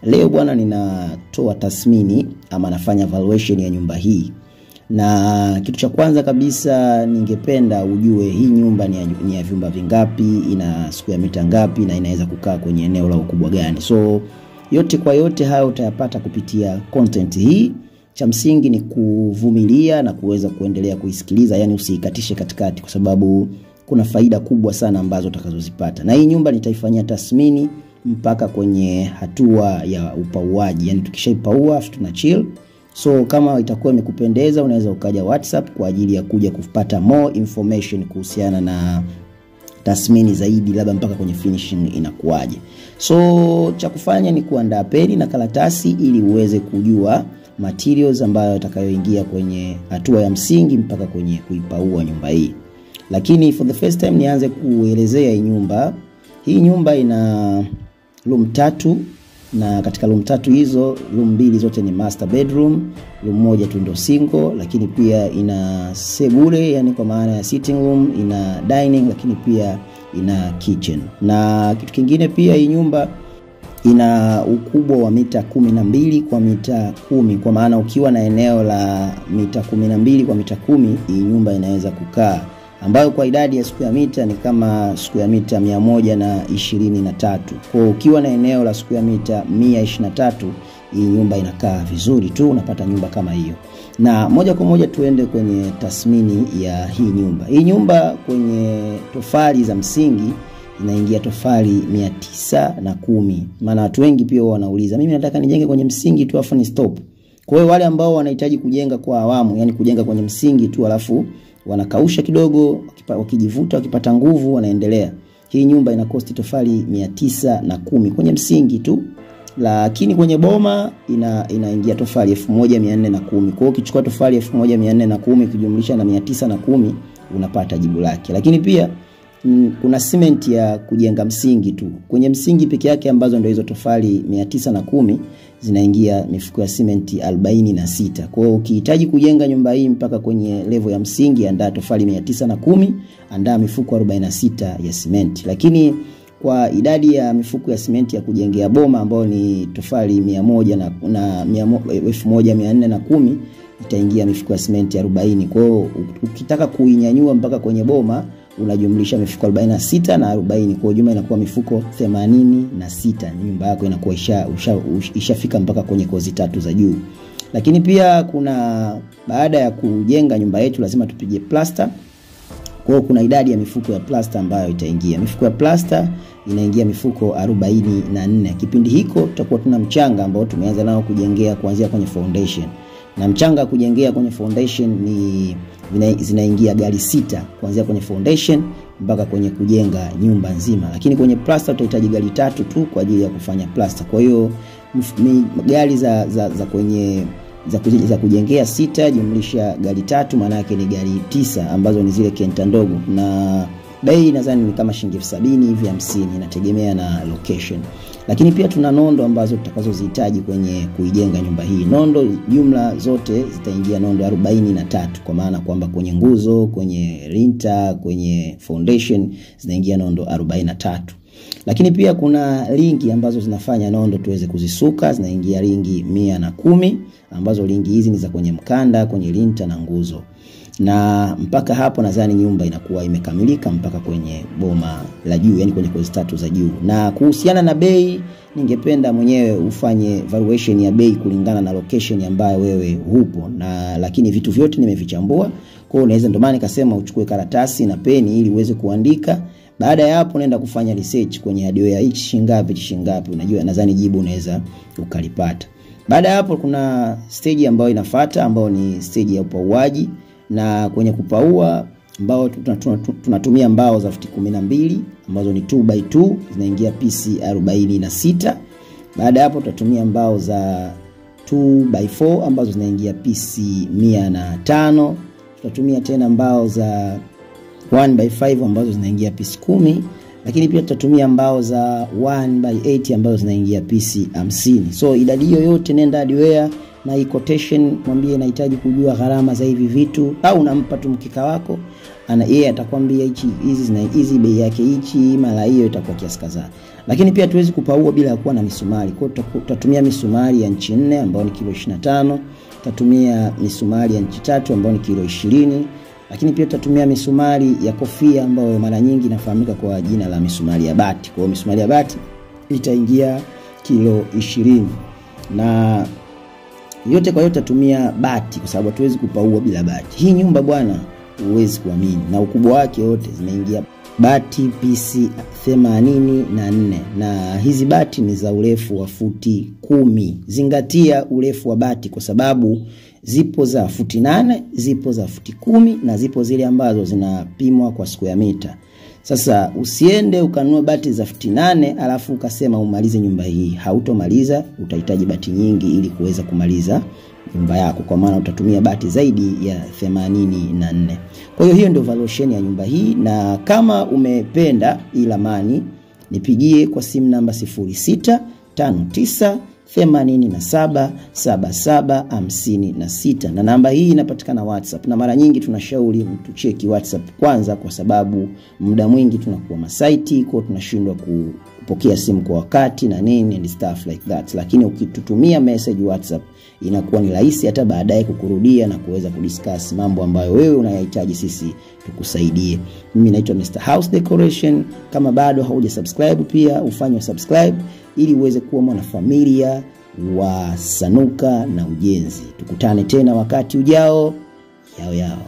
Leo bwana ninatoa tathmini ama nafanya valuation ya nyumba hii. Na kitu cha kwanza kabisa ningependa ujue hii nyumba ni ya vyumba vingapi, ina square meter ngapi na inaweza kukaa kwenye eneo la ukubwa gani. So yote kwa yote hayo utayapata kupitia content hii. Cha msingi ni kuvumilia na kuweza kuendelea kuisikiliza, yani usiikatishe katikati kwa sababu kuna faida kubwa sana ambazo utakazozipata. Na hii nyumba nitaifanyia tathmini mpaka kwenye hatua ya upauaji, yani tukishaipaua tuna chill. So kama itakuwa imekupendeza unaweza ukaja WhatsApp kwa ajili ya kuja kupata more information kuhusiana na tathmini zaidi, labda mpaka kwenye finishing inakuaje. So cha kufanya ni kuandaa peni na karatasi ili uweze kujua materials ambayo yatakayoingia kwenye hatua ya msingi mpaka kwenye kuipaua nyumba hii. Lakini for the first time nianze kuelezea hii nyumba. Hii nyumba ina room 3 na katika room 3 hizo room 2 zote ni master bedroom, room moja tu ndo single, lakini pia ina sebule yani kwa maana ya sitting room, ina dining, lakini pia ina kitchen. Na kitu kingine pia hii nyumba ina ukubwa wa mita 12 kwa mita 10, kwa maana ukiwa na eneo la mita 12 kwa mita 10 hii nyumba inaweza kukaa, ambayo kwa idadi ya square meter ni kama square meter 123. Kwa ukiwa na eneo la square meter 123 hii nyumba inakaa vizuri tu, unapata nyumba kama hiyo. Na moja kwa moja tuende kwenye tathmini ya hii nyumba. Hii nyumba kwenye tofali za msingi inaingia tofali 910. Maana watu wengi pia wanauliza, mimi nataka nijenge kwenye msingi tu afu ni stop. Kwa hiyo wale ambao wanahitaji kujenga kwa awamu, yani kujenga kwenye msingi tu alafu wanakausha kidogo, wakijivuta wakipata nguvu wanaendelea, hii nyumba ina cost tofali 910 kwenye msingi tu. Lakini kwenye boma inaingia tofali 1410. Kwa hiyo ukichukua tofali 1410 kujumlisha na 910 unapata jibu lake. Lakini pia kuna cement ya kujenga msingi tu. Kwenye msingi peke yake ambazo ndio hizo tofali 910 zinaingia mifuko ya cement 46. Kwa hiyo ukihitaji kujenga nyumba hii mpaka kwenye level ya msingi, andaa tofali 910, andaa mifuko 46 ya cement. Lakini kwa idadi ya mifuko ya cement ya kujengea boma ambayo ni tofali 100 na 1410 itaingia mifuko ya cement 40. Kwa hiyo ukitaka kuinyanyua mpaka kwenye boma unajumlisha mifuko 46 na 40, kwa jumla inakuwa mifuko 86. Nyumba yako inakuwa ishafika mpaka kwenye kozi 3 za juu. Lakini pia baada ya kujenga nyumba yetu lazima tupige plaster. Kwa hiyo kuna idadi ya mifuko ya plaster ambayo itaingia. Mifuko ya plaster inaingia mifuko 44. Kipindi hiko tutakuwa tuna mchanga ambao tumeanza nao kujengea kuanzia kwenye foundation. Na mchanga kujengea kwenye foundation zinaingia gari 6 kuanzia kwenye foundation mpaka kwenye kujenga nyumba nzima. Lakini kwenye plaster tutahitaji gari 3 tu kwa ajili ya kufanya plaster. Kwa hiyo gari za kujengea 6 jumlisha gari 3 maana yake ni gari 9 ambazo ni zile kenta ndogo, na bei nadhani ni kama shilingi 70 hivi 50, inategemea na location. Lakini pia tuna nondo ambazo tutakazozihitaji kwenye kuijenga nyumba hii. Nondo jumla zote zitaingia nondo 43, kwa maana kwamba kwenye nguzo, kwenye linta, kwenye foundation zinaingia nondo 43. Lakini pia kuna ringi ambazo zinafanya nondo tuweze kuzisuka, zinaingia ringi 110, ambazo ringi hizi ni za kwenye mkanda, kwenye linta na nguzo. Na mpaka hapo nadhani nyumba inakuwa imekamilika mpaka kwenye boma la juu, yani kwenye kozi 3 za juu. Na kuhusiana na bei, ningependa mwenyewe ufanye valuation ya bei kulingana na location ambayo wewe upo, lakini vitu vyote nimevichambua. Kwa hiyo unaweza, ndio maana nikasema uchukue karatasi na peni ili uweze kuandika. Baada ya hapo nenda kufanya research kwenye hadiyo ya hichi shingapi, unajua nadhani jibu unaweza ukalipata. Baada ya hapo kuna stage ambayo inafuata, ambayo ni stage ya upauaji. Na kwenye kupaua ambao tunatumia mbao za futi 12 ambazo ni 2x2 zinaingia pisi 46. Baada hapo tutatumia mbao za 2x4 ambazo zinaingia pisi 105. Tutatumia tena mbao za 1x5 ambazo zinaingia pisi 10. Lakini pia tutatumia mbao za 1x8 ambazo zinaingia pisi 50. So idadi hiyo yote nenda hardware na hii quotation, mwambie nahitaji kujua gharama za hivi vitu, au unampa tu mkeka wako, yeye atakwambia hizi bei yake hichi, mara hiyo itakuwa kiasi kadhaa. Lakini pia tuwezi kupaua bila kuwa na misumari. Kwa hiyo tutatumia misumari ya inchi 4 ambayo ni kilo 25, tutatumia misumari ya inchi 3 ambayo ni kilo 20, lakini pia tutatumia misumari ya kofia ambayo mara nyingi inafahamika kwa jina la misumari ya bati. Kwa hiyo misumari ya bati itaingia kilo 20. Na yote kwa yote tutatumia bati kwa sababu hatuwezi kupaua bila bati. Hii nyumba bwana huwezi kuamini, na ukubwa wake wote zinaingia bati pisi 84, na hizi bati ni za urefu wa futi 10. Zingatia urefu wa bati kwa sababu zipo za futi 8, zipo za futi 10, na zipo zile ambazo zinapimwa kwa square meter. Sasa usiende ukanunua bati za futi 8 alafu ukasema umalize nyumba hii. Hautomaliza, utahitaji bati nyingi ili kuweza kumaliza nyumba yako, kwa maana utatumia bati zaidi ya 84. Kwa hiyo ndio valuation ya nyumba hii, na kama umependa hii ramani nipigie kwa simu namba 0659877756, na namba hii inapatikana WhatsApp. Na mara nyingi tunashauri mtu cheki WhatsApp kwanza, kwa sababu muda mwingi tunakuwa masaiti, kwa tunashindwa kupokea simu kwa wakati na nini and stuff like that. Lakini ukitutumia message WhatsApp inakuwa ni rahisi hata baadaye kukurudia na kuweza kudiscuss mambo ambayo wewe unayahitaji sisi tukusaidie. Mimi naitwa Mr. House Decoration. Kama bado haujasubscribe, pia ufanye subscribe ili uweze kuwa mwanafamilia wa Sanuka na Ujenzi. Tukutane tena wakati ujao. Yao.